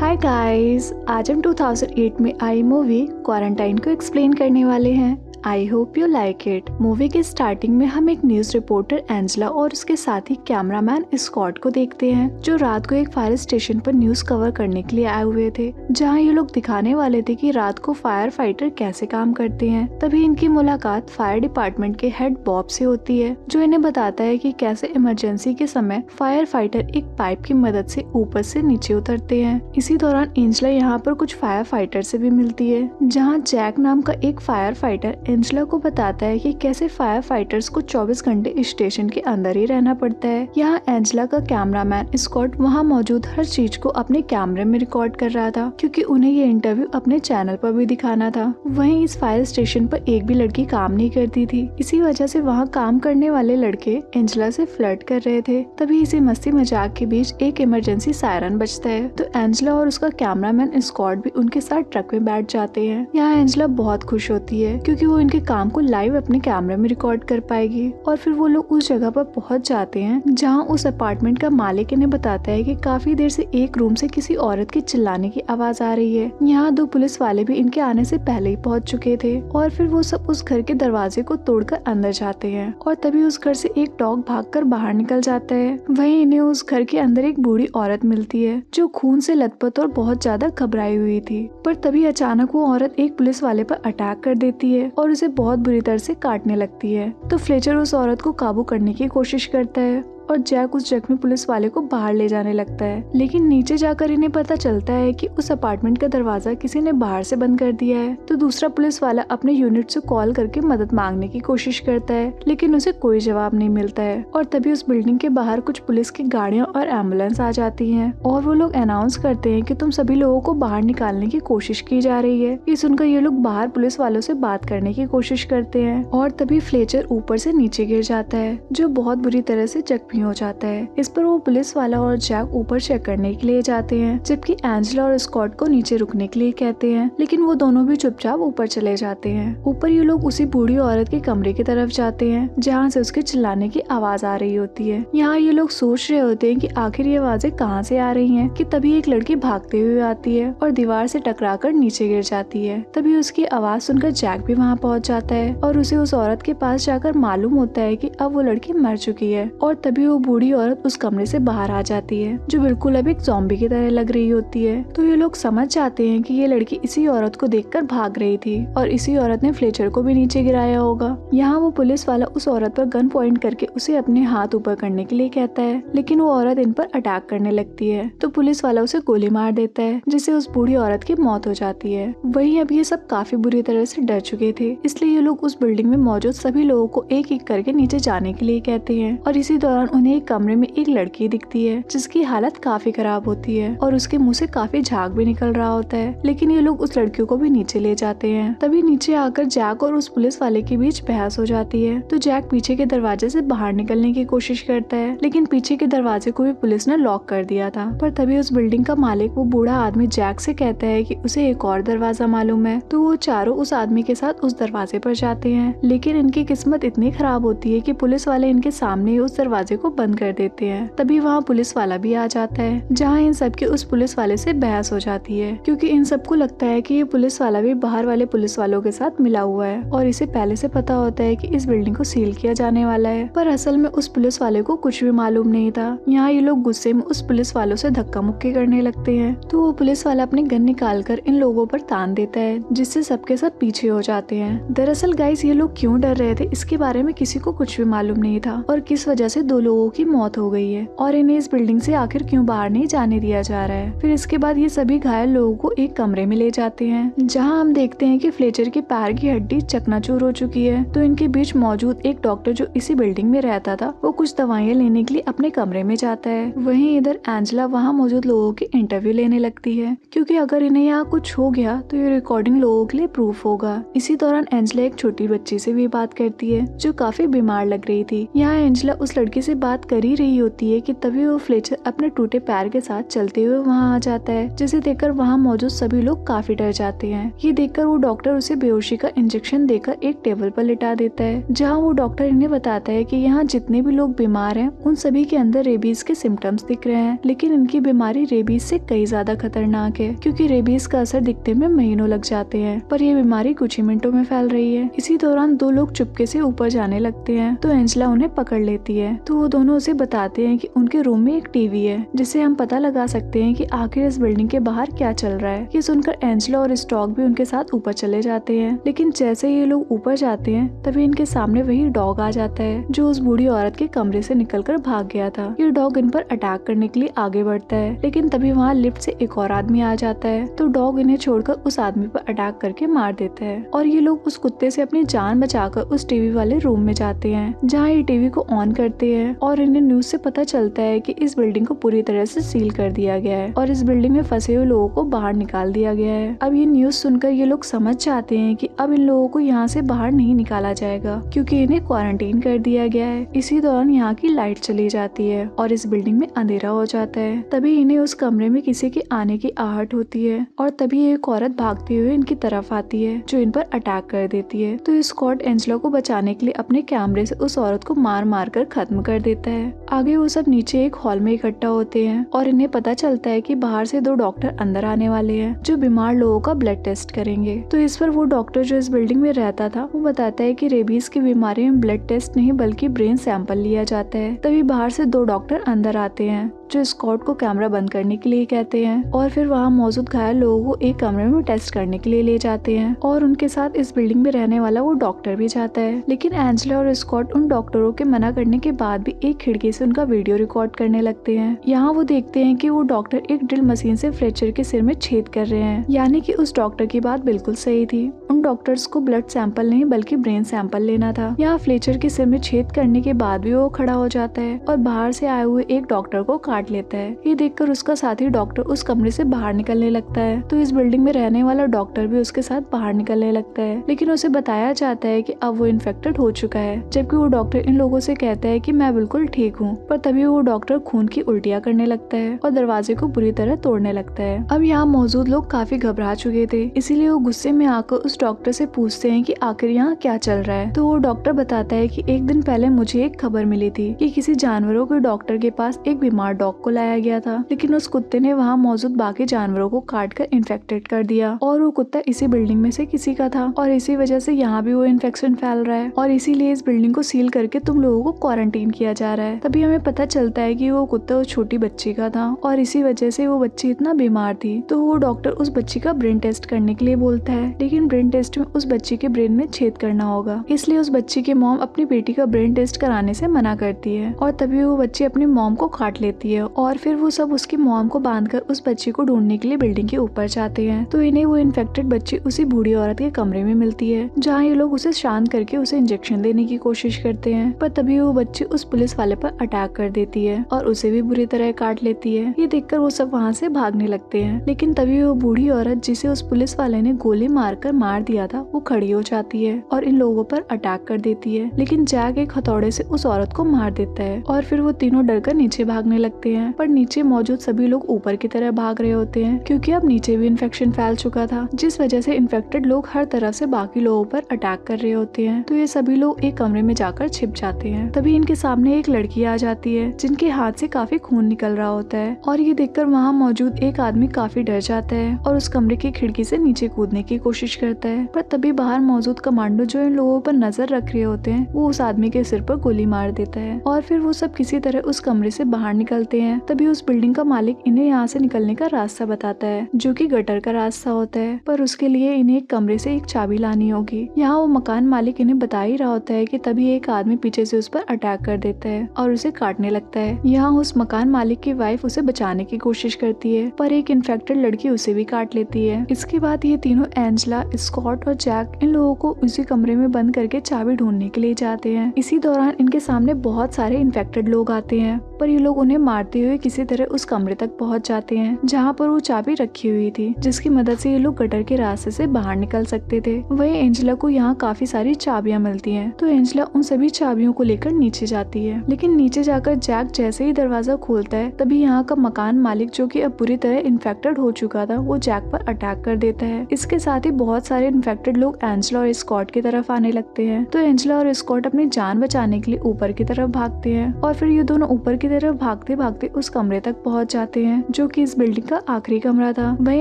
Hi guys, आज हम 2008 में आई मूवी क्वारंटाइन को एक्सप्लेन करने वाले हैं। I hope you like it. Movie के स्टार्टिंग में हम एक न्यूज रिपोर्टर एंजेला और उसके साथी कैमरामैन स्कॉट को देखते हैं, जो रात को एक फायर स्टेशन पर न्यूज कवर करने के लिए आए हुए थे, जहां ये लोग दिखाने वाले थे कि रात को फायर फाइटर कैसे काम करते हैं। तभी इनकी मुलाकात फायर डिपार्टमेंट के हेड बॉब से होती है, जो इन्हें बताता है कि कैसे इमरजेंसी के समय फायर फाइटर एक पाइप की मदद से ऊपर से नीचे उतरते हैं। इसी दौरान एंजेला यहाँ पर कुछ फायर फाइटर से भी मिलती है, जहाँ जैक नाम का एक फायर फाइटर एंजेला को बताता है कि कैसे फायर फाइटर्स को 24 घंटे स्टेशन के अंदर ही रहना पड़ता है। यहाँ एंजेला का कैमरामैन स्कॉट वहाँ मौजूद हर चीज को अपने कैमरे में रिकॉर्ड कर रहा था, क्योंकि उन्हें ये इंटरव्यू अपने चैनल पर भी दिखाना था। वहीं इस फायर स्टेशन पर एक भी लड़की काम नहीं करती थी, इसी वजह से वहाँ काम करने वाले लड़के एंजेला से फ्लर्ट कर रहे थे। तभी इसी मस्ती मजाक के बीच एक इमरजेंसी सायरन बजता है, तो एंजेला और उसका कैमरामैन स्कॉट भी उनके साथ ट्रक में बैठ जाते हैं। यहाँ एंजेला बहुत खुश होती है, क्योंकि वो इनके काम को लाइव अपने कैमरे में रिकॉर्ड कर पाएगी। और फिर वो लोग उस जगह पर पहुंच जाते हैं, जहां उस अपार्टमेंट का मालिक इन्हें बताता है कि काफी देर से एक रूम से किसी औरत के चिल्लाने की आवाज आ रही है। यहाँ 2 पुलिस वाले भी इनके आने से पहले ही पहुंच चुके थे, और फिर वो सब उस घर के दरवाजे को तोड़कर अंदर जाते हैं, और तभी उस घर से एक डॉग भागकर बाहर निकल जाता है। वहीं इन्हें उस घर के अंदर एक बूढ़ी औरत मिलती है, जो खून से लथपथ और बहुत ज्यादा घबराई हुई थी। पर तभी अचानक वो औरत एक पुलिस वाले पर अटैक कर देती है और उसे बहुत बुरी तरह से काटने लगती है। तो फ्लेचर उस औरत को काबू करने की कोशिश करता है, और जैक उस जख्मी पुलिस वाले को बाहर ले जाने लगता है। लेकिन नीचे जाकर इन्हें पता चलता है कि उस अपार्टमेंट का दरवाजा किसी ने बाहर से बंद कर दिया है। तो दूसरा पुलिस वाला अपने यूनिट से कॉल करके मदद मांगने की कोशिश करता है, लेकिन उसे कोई जवाब नहीं मिलता है। और तभी उस बिल्डिंग के बाहर कुछ पुलिस की गाड़ियां और एम्बुलेंस आ जाती हैं, और वो लोग अनाउंस करते हैं कि तुम सभी लोगों को बाहर निकालने की कोशिश की जा रही है। ये सुनकर ये लोग बाहर पुलिस वालों से बात करने की कोशिश करते हैं, और तभी फ्लेचर ऊपर से नीचे गिर जाता है, जो बहुत बुरी तरह से जख्मी हो जाता है। इस पर वो पुलिस वाला और जैक ऊपर चेक करने के लिए जाते हैं, जबकि एंजेला और स्कॉट को नीचे रुकने के लिए कहते हैं, लेकिन वो दोनों भी चुपचाप ऊपर चले जाते हैं। ऊपर ये लोग उसी बूढ़ी औरत के कमरे की तरफ जाते हैं, जहाँ से उसके चिल्लाने की आवाज आ रही होती है। यहाँ ये लोग सोच रहे होते हैं कि आखिर ये आवाजें कहाँ से आ रही हैं, कि तभी एक लड़की भागते हुए आती है और दीवार से टकराकर नीचे गिर जाती है। तभी उसकी आवाज सुनकर जैक भी वहाँ पहुँच जाता है, और उसे उस औरत के पास जाकर मालूम होता है कि अब वो लड़की मर चुकी है। और तभी वो बूढ़ी औरत उस कमरे से बाहर आ जाती है, जो बिल्कुल अब एक ज़ॉम्बी की तरह लग रही होती है। तो ये लोग समझ जाते हैं कि ये लड़की इसी औरत को देखकर भाग रही थी, और इसी औरत ने फ्लेचर को भी नीचे गिराया होगा। यहाँ वो पुलिस वाला उस औरत पर गन पॉइंट करके उसे अपने हाथ ऊपर करने के लिए कहता है, लेकिन वो औरत इन पर अटैक करने लगती है। तो पुलिस वाला उसे गोली मार देता है, जिससे उस बूढ़ी औरत की मौत हो जाती है। वहीं अब ये सब काफी बुरी तरह से डर चुके थे, इसलिए ये लोग उस बिल्डिंग में मौजूद सभी लोगों को एक एक करके नीचे जाने के लिए कहते हैं। और इसी दौरान उन्हें एक कमरे में एक लड़की दिखती है, जिसकी हालत काफी खराब होती है, और उसके मुंह से काफी झाग भी निकल रहा होता है। लेकिन ये लोग उस लड़की को भी नीचे ले जाते हैं। तभी नीचे आकर जैक और उस पुलिस वाले के बीच बहस हो जाती है। तो जैक पीछे के दरवाजे से बाहर निकलने की कोशिश करता है, लेकिन पीछे के दरवाजे को भी पुलिस ने लॉक कर दिया था। पर तभी उस बिल्डिंग का मालिक, वो बूढ़ा आदमी, जैक से कहता है कि उसे एक और दरवाजा मालूम है। तो वो चारों उस आदमी के साथ उस दरवाजे पर जाते हैं, लेकिन इनकी किस्मत इतनी खराब होती है कि पुलिस वाले इनके सामने ही उस दरवाजे को बंद कर देते हैं। तभी वहाँ पुलिस वाला भी आ जाता है, जहाँ इन सबके उस पुलिस वाले से बहस हो जाती है, क्योंकि इन सबको लगता है कि ये पुलिस वाला भी बाहर वाले पुलिस वालों के साथ मिला हुआ है, और इसे पहले से पता होता है कि इस बिल्डिंग को सील किया जाने वाला है। पर असल में उस पुलिस वाले को कुछ भी मालूम नहीं था। यहाँ ये लोग गुस्से में उस पुलिस वालों से धक्का मुक्की करने लगते हैं। तो वो पुलिस वाला अपने गन निकाल कर इन लोगों पर तान देता है, जिससे सबके सब पीछे हो जाते हैं। दरअसल गाइस, ये लोग क्यों डर रहे थे इसके बारे में किसी को कुछ भी मालूम नहीं था, और किस वजह से 2 लोगों की मौत हो गई है, और इन्हें इस बिल्डिंग से आखिर क्यों बाहर नहीं जाने दिया जा रहा है। फिर इसके बाद ये सभी घायल लोगों को एक कमरे में ले जाते हैं, जहां हम देखते हैं कि फ्लेचर के पैर की हड्डी चकनाचूर हो चुकी है। तो इनके बीच मौजूद एक डॉक्टर, जो इसी बिल्डिंग में रहता था, वो कुछ दवाइयाँ लेने के लिए अपने कमरे में जाता है। वहीं इधर एंजेला वहाँ मौजूद लोगों की इंटरव्यू लेने लगती है, क्योंकि अगर इन्हें यहाँ कुछ हो गया तो ये रिकॉर्डिंग लोगों के लिए प्रूफ होगा। इसी दौरान एंजेला एक छोटी बच्ची से भी बात करती है, जो काफी बीमार लग रही थी। यहाँ एंजेला उस लड़की से बात कर ही रही होती है कि तभी वो फ्लेचर अपने टूटे पैर के साथ चलते हुए वहाँ आ जाता है, जिसे देखकर वहाँ मौजूद सभी लोग काफी डर जाते हैं। ये देखकर वो डॉक्टर उसे बेहोशी का इंजेक्शन देकर एक टेबल पर लिटा देता है, जहाँ वो डॉक्टर इन्हें बताता है कि यहाँ जितने भी लोग बीमार हैं उन सभी के अंदर रेबीज के सिम्टम्स दिख रहे हैं, लेकिन इनकी बीमारी रेबीज से कई ज्यादा खतरनाक है, क्योंकि रेबीज का असर दिखने में महीनों लग जाते हैं, पर ये बीमारी कुछ ही मिनटों में फैल रही है। इसी दौरान दो लोग चुपके से ऊपर जाने लगते हैं तो एंजेला उन्हें पकड़ लेती है। तो वो दोनों उसे बताते हैं कि उनके रूम में एक टीवी है, जिससे हम पता लगा सकते हैं कि आखिर इस बिल्डिंग के बाहर क्या चल रहा है। ये सुनकर एंजेला और स्टॉक भी उनके साथ ऊपर चले जाते हैं, लेकिन जैसे ये लोग ऊपर जाते हैं तभी इनके सामने वही डॉग आ जाता है जो उस बूढ़ी औरत के कमरे से निकलकर भाग गया था। ये डॉग इन पर अटैक करने के लिए आगे बढ़ता है, लेकिन तभी वहाँ लिफ्ट से एक और आदमी आ जाता है, तो डॉग इन्हें छोड़कर उस आदमी पर अटैक करके मार देता है और ये लोग उस कुत्ते से अपनी जान बचाकर उस टीवी वाले रूम में जाते हैं, जहाँ ये टीवी को ऑन करते हैं और इन्हें न्यूज से पता चलता है कि इस बिल्डिंग को पूरी तरह से सील कर दिया गया है और इस बिल्डिंग में फंसे हुए लोगों को बाहर निकाल दिया गया है। अब ये न्यूज सुनकर ये लोग समझ जाते हैं कि अब इन लोगों को यहाँ से बाहर नहीं निकाला जाएगा, क्योंकि इन्हें क्वारंटीन कर दिया गया है। इसी दौरान यहाँ की लाइट चली जाती है और इस बिल्डिंग में अंधेरा हो जाता है। तभी इन्हें उस कमरे में किसी के आने की आहट होती है और तभी एक औरत भागते हुए इनकी तरफ आती है जो इन पर अटैक कर देती है। तो स्कॉट एंजेला को बचाने के लिए अपने कैमरे से उस औरत को मार मार कर खत्म कर देता है। आगे वो सब नीचे एक हॉल में इकट्ठा होते हैं और इन्हें पता चलता है कि बाहर से दो डॉक्टर अंदर आने वाले हैं जो बीमार लोगों का ब्लड टेस्ट करेंगे। तो इस पर वो डॉक्टर जो इस बिल्डिंग में रहता था वो बताता है कि रेबीज की बीमारी में ब्लड टेस्ट नहीं बल्कि ब्रेन सैंपल लिया जाता है। तभी बाहर से दो डॉक्टर अंदर आते हैं जो स्कॉट को कैमरा बंद करने के लिए कहते हैं और फिर वहाँ मौजूद घायल लोगों को एक कमरे में टेस्ट करने के लिए ले जाते हैं और उनके साथ इस बिल्डिंग में रहने वाला वो डॉक्टर भी जाता है। लेकिन एंजेला और स्कॉट उन डॉक्टरों के मना करने के बाद भी एक खिड़की से उनका वीडियो रिकॉर्ड करने लगते हैं। यहाँ वो देखते हैं कि वो डॉक्टर एक ड्रिल मशीन से फ्लेचर के सिर में छेद कर रहे हैं, यानी कि उस डॉक्टर की बात बिल्कुल सही थी। उन डॉक्टर्स को ब्लड सैंपल नहीं बल्कि ब्रेन सैंपल लेना था। यहाँ फ्लेचर के सिर में छेद करने के बाद भी वो खड़ा हो जाता है और बाहर से आए हुए एक डॉक्टर को काट लेता है। ये देखकर उसका साथी डॉक्टर उस कमरे से बाहर निकलने लगता है, तो इस बिल्डिंग में रहने वाला डॉक्टर भी उसके साथ बाहर निकलने लगता है, लेकिन उसे बताया जाता है कि अब वो इन्फेक्टेड हो चुका है, जबकि वो डॉक्टर इन लोगों से कहता है कि मैं बिल्कुल ठीक हूँ। पर तभी वो डॉक्टर खून की उल्टियाँ करने लगता है और दरवाजे को बुरी तरह तोड़ने लगता है। अब यहाँ मौजूद लोग काफी घबरा चुके थे, इसीलिए वो गुस्से में आकर उस डॉक्टर से पूछते हैं कि आखिर यहाँ क्या चल रहा है। तो वो डॉक्टर बताता है कि एक दिन पहले मुझे एक खबर मिली थी कि किसी जानवरों के डॉक्टर के पास एक बीमार डॉग को लाया गया था, लेकिन उस कुत्ते ने वहाँ मौजूद बाकी जानवरों को काट कर इन्फेक्टेड कर दिया और वो कुत्ता इसी बिल्डिंग में से किसी का था और इसी वजह से यहाँ भी वो इन्फेक्शन फैल रहा है और इसीलिए इस बिल्डिंग को सील करके तुम लोगों को क्वारंटीन किया जा रहा है। तभी हमें पता चलता है कि वो कुत्ता उस छोटी बच्ची का था और इसी वजह से वो बच्ची इतना बीमार थी। तो वो डॉक्टर उस बच्ची का ब्रेन टेस्ट करने के लिए बोलता है, लेकिन ब्रेन टेस्ट में उस बच्ची के ब्रेन में छेद करना होगा, इसलिए उस बच्ची की मॉम अपनी बेटी का ब्रेन टेस्ट कराने से मना करती है और तभी वो बच्ची अपनी मॉम को काट लेती है और फिर वो सब उसकी मॉम को बांधकर उस बच्ची को ढूंढने के लिए बिल्डिंग के ऊपर जाते हैं। तो इन्हें वो इन्फेक्टेड बच्ची उसी बूढ़ी औरत के कमरे में मिलती है, जहाँ ये लोग उसे शांत करके उसे इंजेक्शन देने की कोशिश करते हैं, पर तभी वो बच्ची उस पुलिस वाले पर अटैक कर देती है और उसे भी बुरी तरह काट लेती है। ये देखकर वो सब वहाँ से भागने लगते हैं, लेकिन तभी वो बूढ़ी औरत जिसे उस पुलिस वाले ने गोली मारकर मार दिया था वो खड़ी हो जाती है और इन लोगों पर अटैक कर देती है, लेकिन जैक एक हथौड़े से उस औरत को मार देता है और फिर वो तीनों डरकर नीचे भागने लगते हैं। पर नीचे मौजूद सभी लोग ऊपर की तरह भाग रहे होते हैं, क्योंकि अब नीचे भी इन्फेक्शन फैल चुका था, जिस वजह से इन्फेक्टेड लोग हर तरफ से बाकी लोगों पर अटैक कर रहे होते हैं। तो ये सभी लोग एक कमरे में जाकर छिप जाते हैं। तभी इनके सामने एक लड़की आ जाती है जिनके हाथ से काफी खून निकल रहा होता है और ये देखकर वहाँ मौजूद एक आदमी काफी डर जाता है और उस कमरे की खिड़की से नीचे कूदने की कोशिश करता है। पर तभी बाहर मौजूद कमांडो जो इन लोगों पर नजर रख रहे होते हैं वो उस आदमी के सिर पर गोली मार देता है और फिर वो सब किसी तरह उस कमरे से बाहर निकलते हैं। तभी उस बिल्डिंग का मालिक इन्हें यहाँ से निकलने का रास्ता बताता है, जो कि गटर का रास्ता होता है, पर उसके लिए इन्हें एक कमरे से एक चाबी लानी होगी। यहाँ वो मकान मालिक इन्हें बता ही रहा होता है कि तभी एक आदमी पीछे से उस पर अटैक कर देता है और उसे काटने लगता है। यहाँ उस मकान मालिक की वाइफ उसे बचाने की कोशिश करती है, पर एक इन्फेक्टेड लड़की उसे भी काट लेती है। इसके बाद ये तीनों एंजेला, स्कॉट स्कॉट और जैक इन लोगों को उसी कमरे में बंद करके चाबी ढूंढने के लिए जाते हैं। इसी दौरान इनके सामने बहुत सारे इन्फेक्टेड लोग आते हैं, पर ये लोग उन्हें मारते हुए किसी तरह उस कमरे तक पहुंच जाते हैं जहां पर वो चाबी रखी हुई थी, जिसकी मदद से ये लोग गटर के रास्ते से बाहर निकल सकते थे। वहीं एंजेला को यहाँ काफी सारी चाबियां मिलती हैं, तो एंजेला उन सभी चाबियों को लेकर नीचे जाती है। लेकिन नीचे जाकर जैक जैसे ही दरवाजा खोलता है, तभी यहाँ का मकान मालिक, जो कि अब पूरी तरह इन्फेक्टेड हो चुका था, वो जैक पर अटैक कर देता है। इसके साथ ही बहुत सारे इन्फेक्टेड लोग एंजेला और स्कॉट की तरफ आने लगते हैं, तो एंजेला और स्कॉट अपनी जान बचाने के लिए ऊपर की तरफ भागते हैं और फिर ये दोनों ऊपर की तरफ भागते भागते उस कमरे तक पहुंच जाते हैं, जो कि इस बिल्डिंग का आखिरी कमरा था। वहीं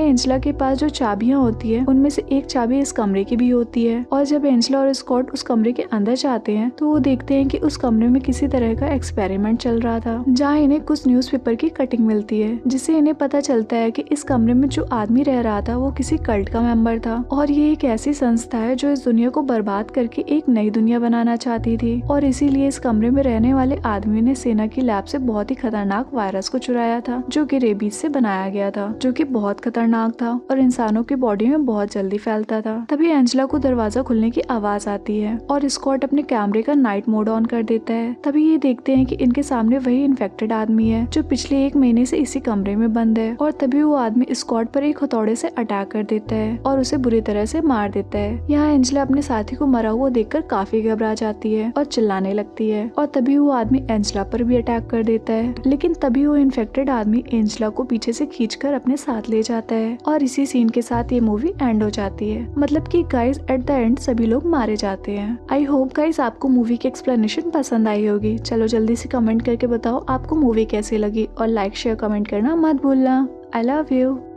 एंजेला के पास जो चाबियां होती है, उनमें से एक चाबी इस कमरे की भी होती है, और जब एंजेला और स्कॉट उस कमरे के अंदर जाते हैं तो वो देखते हैं कि उस कमरे में किसी तरह का एक्सपेरिमेंट चल रहा था, जहाँ इन्हें कुछ न्यूज़पेपर की कटिंग मिलती है, जिससे इन्हें पता चलता है कि इस कमरे में जो आदमी रह रहा था वो किसी कल्ट का मेंबर था, और ये एक ऐसी संस्था है जो इस दुनिया को बर्बाद करके एक नई दुनिया बनाना चाहती थी, और इसीलिए इस कमरे में रहने वाले आदमी ने सेना की लैब से बहुत ही खतरनाक वायरस को चुराया था, जो कि रेबीज से बनाया गया था, जो कि बहुत खतरनाक था और इंसानों की बॉडी में बहुत जल्दी फैलता था। तभी एंजेला को दरवाजा खुलने की आवाज आती है और स्कॉट अपने कैमरे का नाइट मोड ऑन कर देता है। तभी ये देखते हैं कि इनके सामने वही इन्फेक्टेड आदमी है जो पिछले 1 महीने से इसी कमरे में बंद है, और तभी वो आदमी स्कॉट पर एक हथौड़े से अटैक कर देता है और उसे बुरी तरह से मार देता है। यहाँ एंजेला अपने साथी को मरा हुआ देखकर काफी घबरा जाती है और चिल्लाने लगती है, और तभी वो आदमी एंजेला पर भी अटैक कर देता है। लेकिन तभी वो इन्फेक्टेड आदमी एंजेला को पीछे से खींचकर अपने साथ ले जाता है, और इसी सीन के साथ ये मूवी एंड हो जाती है। मतलब कि गाइस एट द एंड सभी लोग मारे जाते हैं। आई होप गाइस आपको मूवी की एक्सप्लेनेशन पसंद आई होगी। चलो जल्दी से कमेंट करके बताओ आपको मूवी कैसी लगी, और लाइक शेयर कमेंट करना मत भूलना। I love you.